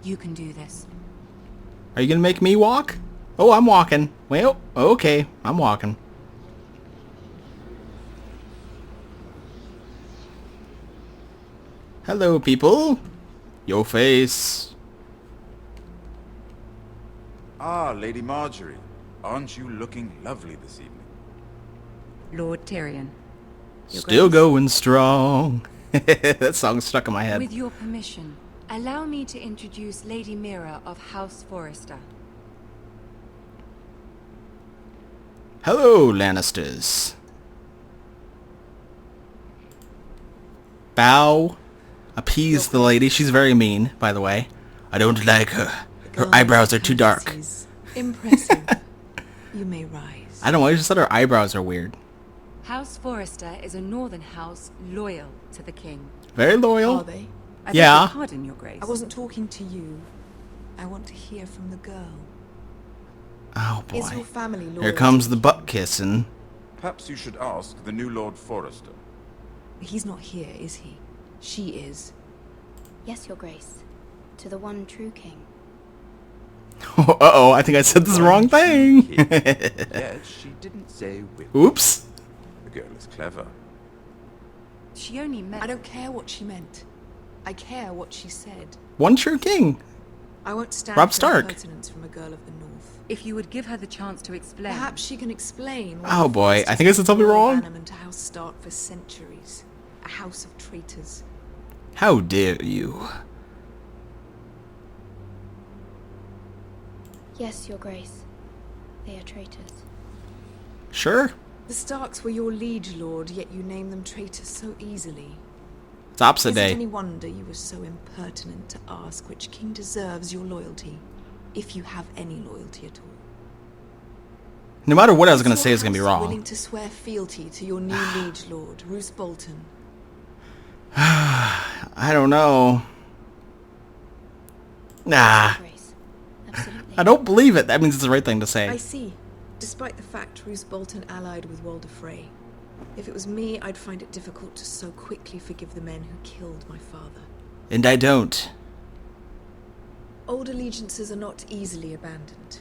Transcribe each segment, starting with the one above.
You can do this. Are you gonna make me walk? Oh, I'm walking. Well, okay, I'm walking. Hello, people. Your face. Ah, Lady Marjorie. Aren't you looking lovely this evening? Lord Tyrion. Your Still Grace. going strong. That song's stuck in my head. With your permission, allow me to introduce Lady Mira of House Forrester. Hello, Lannisters. Bow. Appease the lady. She's very mean, by the way. I don't like her. Her eyebrows are too dark. Impressive. You may rise. I don't know, I just said her eyebrows are weird. House Forrester is a northern house loyal to the king. Very Are loyal. they? I beg Yeah. your pardon, Your Grace. I wasn't talking to you. I want to hear from the girl. Oh Is your boy. family loyal? Here comes the butt kissing. Perhaps you should ask the new Lord Forrester. He's not here, is he? She is. Yes, Your Grace. To the one true king. Uh-oh, I think I said this wrong thing. Yes, she didn't say which. Oops. The girl is clever. She only meant... I don't care what she meant. I care what she said. One true king. I won't stand Robb for Stark. impertinence from a girl of the north. If you would give her the chance to explain... Perhaps she can explain why Oh the boy, I Forresters think I said something have wrong. abandonment to House Stark for centuries. A house of traitors. How dare you? Yes, Your Grace. They are traitors. Sure. The Starks were your liege lord, yet you name them traitors so easily. It's opposite Is it day. any wonder you were so impertinent to ask which king deserves your loyalty, if you have any loyalty at all? No matter what I was going to Is say your is going to be house wrong. willing to swear fealty to your new liege lord, Roose Bolton? I don't know. Nah. Your Grace. Absolutely. I don't believe it. That means it's the right thing to I say. see. Despite the fact Roose Bolton allied with Walder Frey. If it was me, I'd find it difficult to so quickly forgive the men who killed my father. And I don't. Old allegiances are not easily abandoned.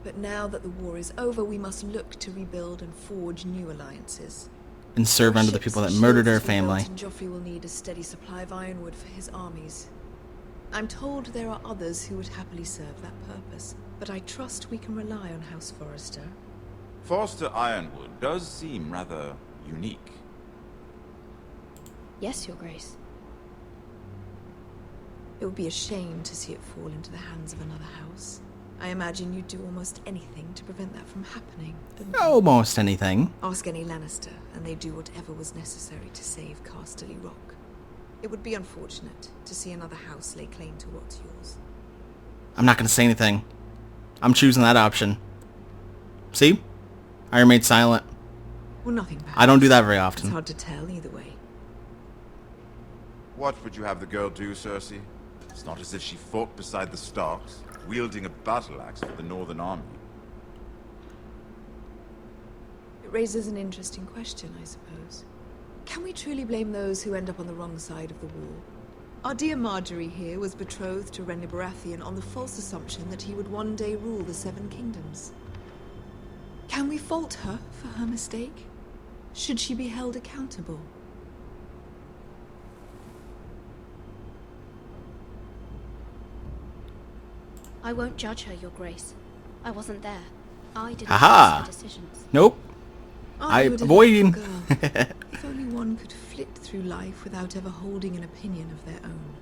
But now that the war is over, we must look to rebuild and forge new alliances. And serve under the Ships people that and murdered shields our to be built, family. and Joffrey will need a steady supply of ironwood for his armies. I'm told there are others who would happily serve that purpose, but I trust we can rely on House Forrester. Forster Ironwood does seem rather unique. Yes, Your Grace. It would be a shame to see it fall into the hands of another house. I imagine you'd do almost anything to prevent that from happening, didn't you? Almost anything. Ask any Lannister, and they'd do whatever was necessary to save Casterly Rock. It would be unfortunate to see another house lay claim to what's yours. I'm not going to say anything. I'm choosing that option. See? I remained silent. Well, nothing bad. I don't do that very It's often. hard to tell either way. What would you have the girl do, Cersei? It's not as if she fought beside the Starks, wielding a battle axe for the Northern Army. It raises an interesting question, I suppose. Can we truly blame those who end up on the wrong side of the war? Our dear Marjorie here was betrothed to Renly Baratheon on the false assumption that he would one day rule the Seven Kingdoms. Can we fault her for her mistake? Should she be held accountable? I won't judge her, Your Grace. I wasn't there. I didn't Aha. face her decisions. Nope. Aren't you a avoiding. delightful girl? If only one could flit through life without ever holding an opinion of their own.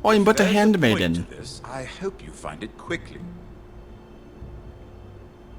I'm but a There's point handmaiden. to this. I hope you find it quickly.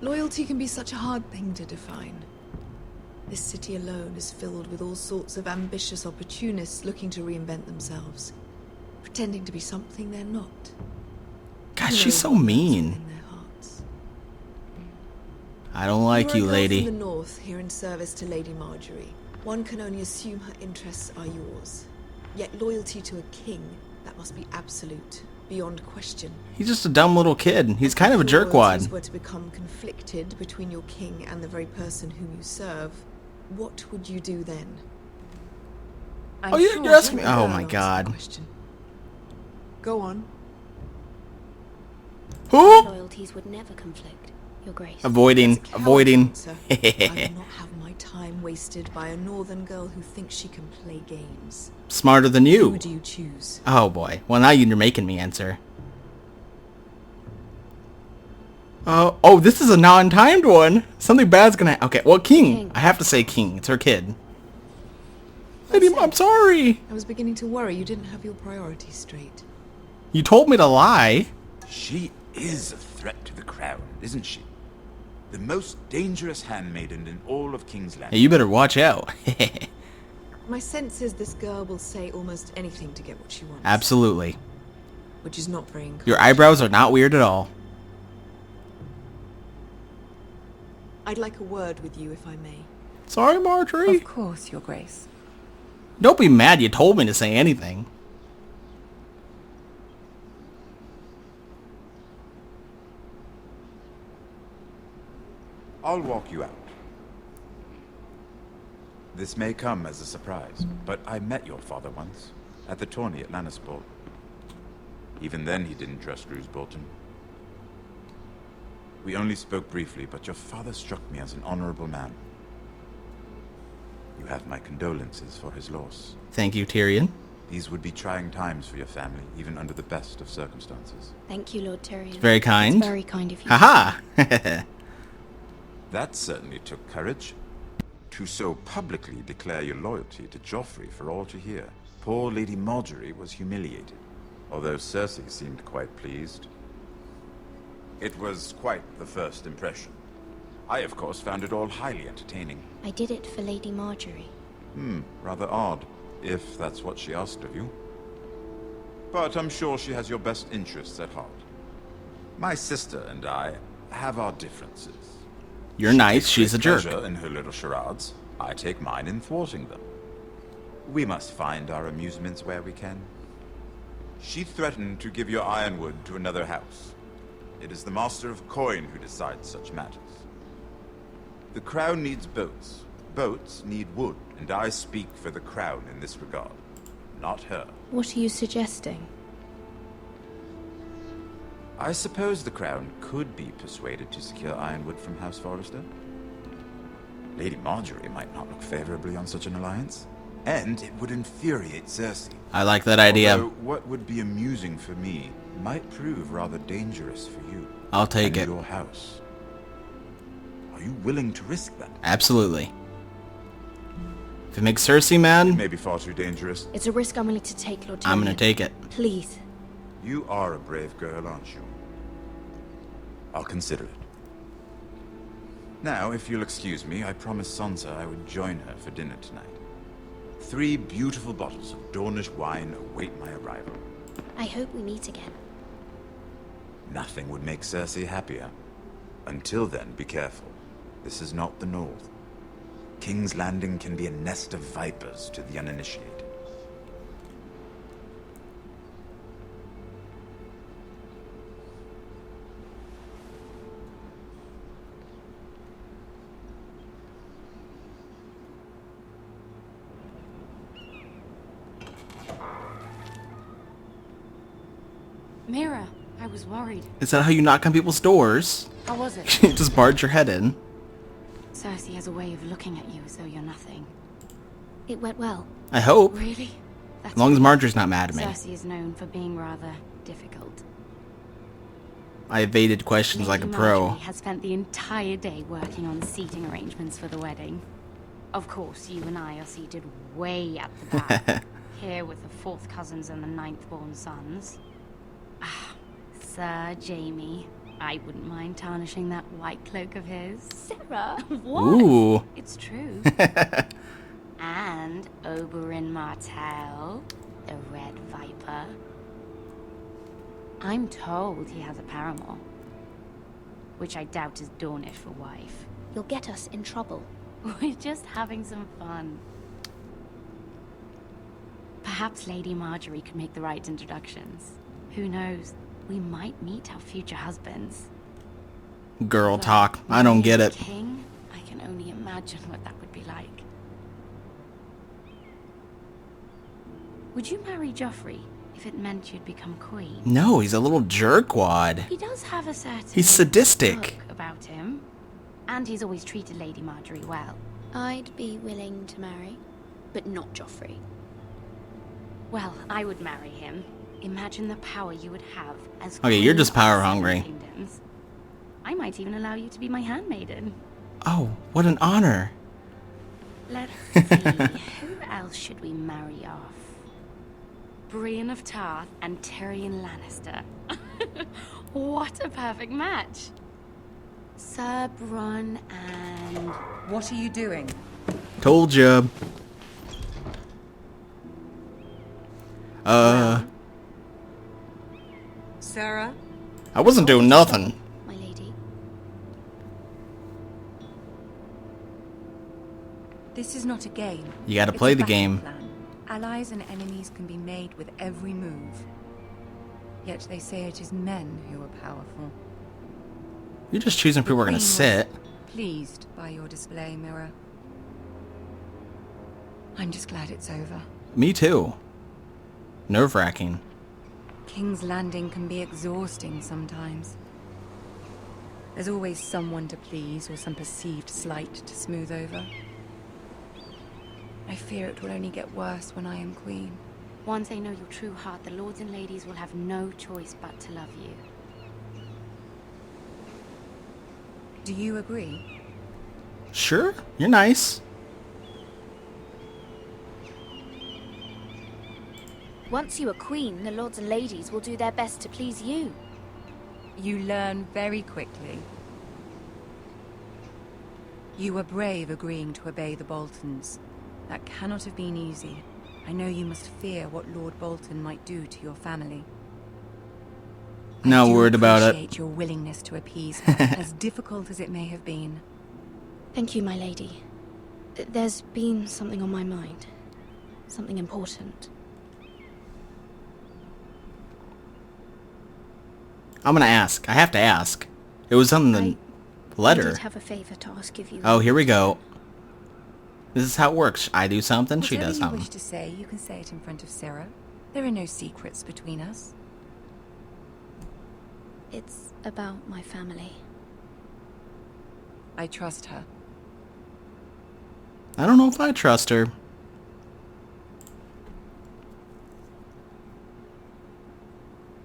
Loyalty can be such a hard thing to define. This city alone is filled with all sorts of ambitious opportunists looking to reinvent themselves, pretending to be something they're not. God, Who she's knows so what lies mean. within their hearts. I don't like you, You're a girl lady. from the north here in service to Lady Marjorie. One can only assume her interests are yours. Yet loyalty to a king, that must be absolute, beyond question. He's just a dumb little kid. He's kind of a If your jerkwad. loyalties were to become conflicted between your king and the very person whom you serve, what would you do then? I'm Oh, sure you're asking me. Let the Oh girl my answer the God. question. Go on. Who? Loyalties would never conflict, Your Grace. Avoiding. That's a coward Avoiding. answer. I will not have my time wasted by a northern girl who thinks she can play games. Smarter than you. Who do you choose? Oh boy. Well, now you're making me answer. Oh, this is a non-timed one. Something bad's gonna. Okay, well, King. I have to say King. It's her kid. Lady, I'm sorry. I was beginning to worry you didn't have your priorities straight. You told me to lie. She is a threat to the crown, isn't she? The most dangerous handmaiden in all of King's Landing. Hey, you better watch out. My sense is this girl will say almost anything to get what she wants. Absolutely. Which is not very encouraging. Your eyebrows are not weird at all. I'd like a word with you, if I may. Sorry, Marjorie. Of course, Your Grace. Don't be mad you told me to say anything. I'll walk you out. This may come as a surprise, but I met your father once, at the tourney at Lannisters. Even then he didn't trust Roose Bolton. We only spoke briefly, but your father struck me as an honorable man. You have my condolences for his loss. Thank you, Tyrion. These would be trying times for your family, even under the best of circumstances. Thank you, Lord Tyrion. Very kind. It's very kind of you. Haha. That certainly took courage. To so publicly declare your loyalty to Joffrey for all to hear. Poor Lady Marjorie was humiliated, although Cersei seemed quite pleased. It was quite the first impression. I, of course, found it all highly entertaining. I did it for Lady Marjorie. Rather odd, if that's what she asked of you. But I'm sure she has your best interests at heart. My sister and I have our differences. You're nice, she's a Take jerk. pleasure in her little charades. I take mine in thwarting them. We must find our amusements where we can. She threatened to give your ironwood to another house. It is the Master of Coin who decides such matters. The Crown needs boats. Boats need wood, and I speak for the Crown in this regard. Not her. What are you suggesting? I suppose the Crown could be persuaded to secure ironwood from House Forrester. Lady Marjorie might not look favorably on such an alliance, and it would infuriate Cersei. I like that idea. Although what would be amusing for me might prove rather dangerous for you. I'll take and it. your house. Are you willing to risk that? Absolutely. If it makes Cersei It mad, may be far too dangerous. It's a risk I'm willing to take, Lord Tyrion. I'm gonna take it. Please. You are a brave girl, aren't you? I'll consider it. Now, if you'll excuse me, I promised Sansa I would join her for dinner tonight. 3 beautiful bottles of Dornish wine await my arrival. I hope we meet again. Nothing would make Cersei happier. Until then, be careful. This is not the North. King's Landing can be a nest of vipers to the uninitiated. Mira, I was worried. Is that how you knock on people's doors? How was it? Just barge your head in. Cersei has a way of looking at you as though you're nothing. It went well. I hope. Really? That's As long as weird. Marjorie's not mad at me. Cersei is known for being rather difficult. I evaded questions like a Lady pro. Marjorie has spent the entire day working on seating arrangements for the wedding. Of course, you and I are seated way at the back, here with the 4th cousins and the 9th-born sons. Ah, Sir Jaime, I wouldn't mind tarnishing that white cloak of his. Sarah, what? Ooh. It's true. And Oberyn Martell, the Red Viper. I'm told he has a paramour, which I doubt is Dornish for wife. You'll get us in trouble. We're just having some fun. Perhaps Lady Marjorie could make the right introductions. Who knows? We might meet our future husbands. Girl But talk. I don't get it. King, I can only imagine what that would be like. Would you marry Joffrey if it meant you'd become queen. No, he's a little jerkwad. He does have a certain... He's sadistic. ...look about him. And he's always treated Lady Marjorie well. I'd be willing to marry, but not Joffrey. Well, I would marry him. Imagine the power you would have as Okay, you're queen just of power 7 hungry. kingdoms. I might even allow you to be my handmaiden. Oh, what an honor. Let's see, who else should we marry off? Brienne of Tarth and Tyrion Lannister. What a perfect match. Sir Bronn and... What are you doing? Told ya. Sarah? I wasn't doing nothing. My lady. This is not a game. You gotta It's play a the battle game. plan. Allies and enemies can be made with every move. Yet they say it is men who are powerful. You're just choosing people who are gonna Queen was sit. Pleased by your display, Mira. I'm just glad it's over. Me too. Nerve-wracking. King's Landing can be exhausting sometimes. There's always someone to please or some perceived slight to smooth over. I fear it will only get worse when I am queen. Once they know your true heart, the lords and ladies will have no choice but to love you. Do you agree? Sure, you're nice. Once you are queen, the lords and ladies will do their best to please you. You learn very quickly. You were brave agreeing to obey the Boltons. That cannot have been easy. I know you must fear what Lord Bolton might do to your family. Not worried about I it. appreciate your willingness to appease her, as difficult as it may have been. Thank you, my lady. There's been something on my mind. Something important. I'm gonna ask. I have to ask. It was on the I letter. did have a favor to ask of you. Oh, here we go. This is how it works. I do something, she does Whatever you something. wish to say, you can say it in front of Sarah. There are no secrets between us. It's about my family. I trust her. I don't know if I trust her.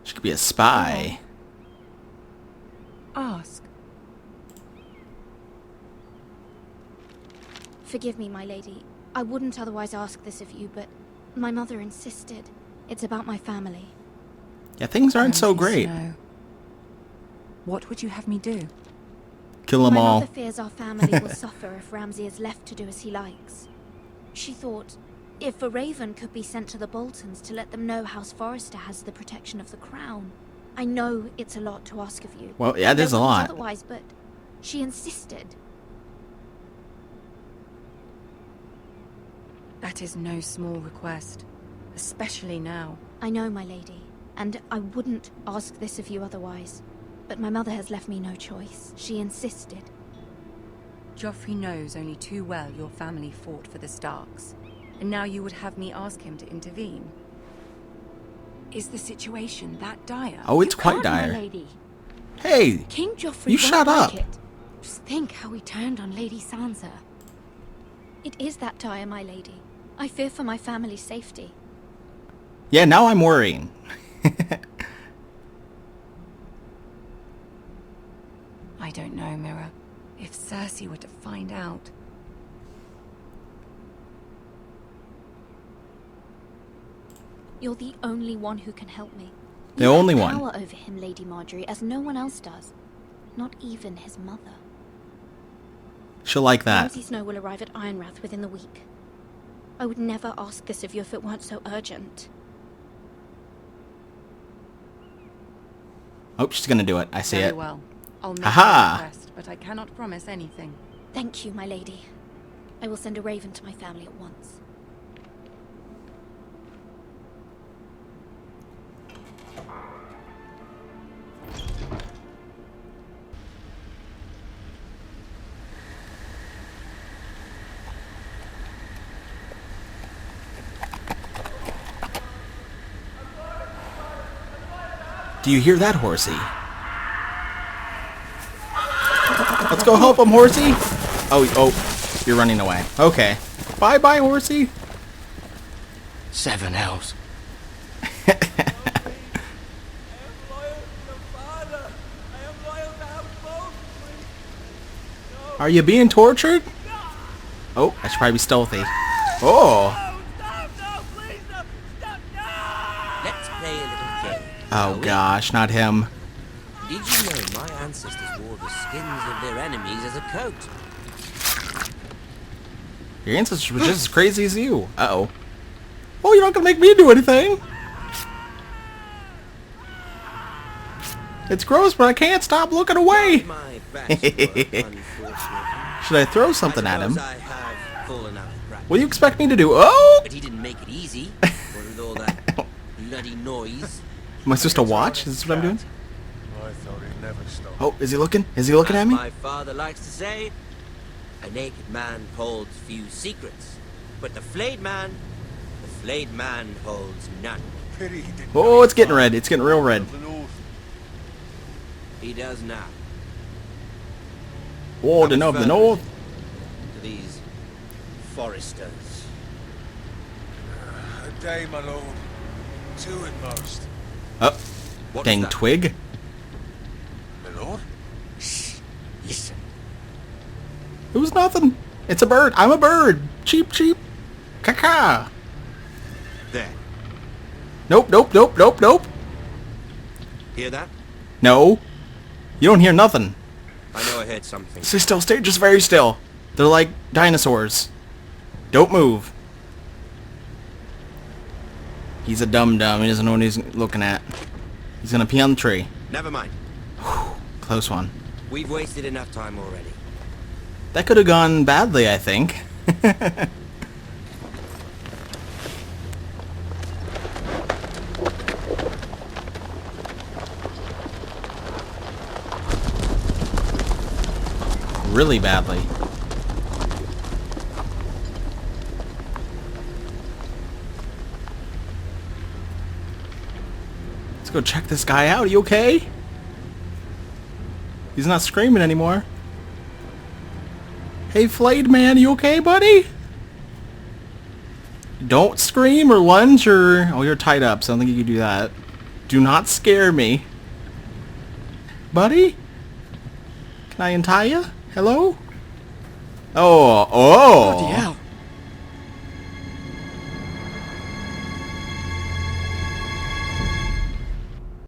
She could be a spy. Ask. Forgive me, my lady. I wouldn't otherwise ask this of you, but my mother insisted. It's about my family. Yeah, things aren't so Ramsay great. Snow. What would you have me do? Kill them My all. mother fears our family will suffer if Ramsay is left to do as he likes. She thought, if a raven could be sent to the Boltons to let them know House Forrester has the protection of the crown. I know it's a lot to ask of you. Well, yeah, there's a I wouldn't lot. Otherwise, but she insisted. That is no small request, especially now. I know, my lady, and I wouldn't ask this of you otherwise. But my mother has left me no choice. She insisted. Joffrey knows only too well your family fought for the Starks, and now you would have me ask him to intervene. Is the situation that dire? Oh, it's You quite can't, my dire. lady. Hey, King Joffrey You won't shut like up. it. Just think how he turned on Lady Sansa. It is that dire, my lady. I fear for my family's safety. yeah, now I'm worrying. I don't know, Mira. If Cersei were to find out... You're the only one who can help me. The You have only one. power over him, Lady Marjorie, as no one else does. Not even his mother. She'll like that. Ramsay Snow will arrive at Ironrath within the week. I would never ask this of you if it weren't so urgent. Oh, she's gonna do it. I see Very it. well. I'll make Aha! a request, but I cannot promise anything. Thank you, my lady. I will send a raven to my family at once. Do you hear that, horsey? Let's go help him, horsey. Oh, you're running away. Okay. Bye-bye, horsey. 7 elves. Are you being tortured? Oh, I should probably be stealthy. Oh. Let's play a little game. Oh gosh, not him. Did you know my ancestors wore the skins of their enemies as a coat? Your ancestors were just as crazy as you. Uh-oh. Oh, you're not gonna make me do anything. It's gross, but I can't stop looking away. My best work, unfortunately. Should I throw something at him? I have fallen out of practice. What do you expect me to do? Oh! But he didn't make it easy. With all that bloody noise. Am I supposed to watch? Is this what I'm doing? I thought he'd never stop. Oh, is he looking? Is he looking at As me? my father likes to say, a naked man holds few secrets, but the flayed man holds none. Pity he didn't Oh, it's getting red. It's getting real red. of the north. He does now. Warden of the North. To these Forresters. A day, my lord. 2 at most. Oh, What dang was that? twig. My lord? Shh. Listen. It was nothing. It's a bird. I'm a bird. Cheep, cheep. Caca. There. Nope, nope, nope, nope, nope. Hear that? No. You don't hear nothing. I know I heard something. Stay still. Stay just very still. They're like dinosaurs. Don't move. He's a dum-dum. He doesn't know what he's looking at. He's gonna pee on the tree. Never mind. Close one. We've wasted enough time already. That could have gone badly, I think. Really badly. Let's go check this guy out. Are you okay? He's not screaming anymore. Hey, flayed man, you okay, buddy? Don't scream or lunge or... Oh, you're tied up, so I don't think you can do that. Do not scare me. Buddy? Can I untie you? Hello? Oh, oh! Bloody hell.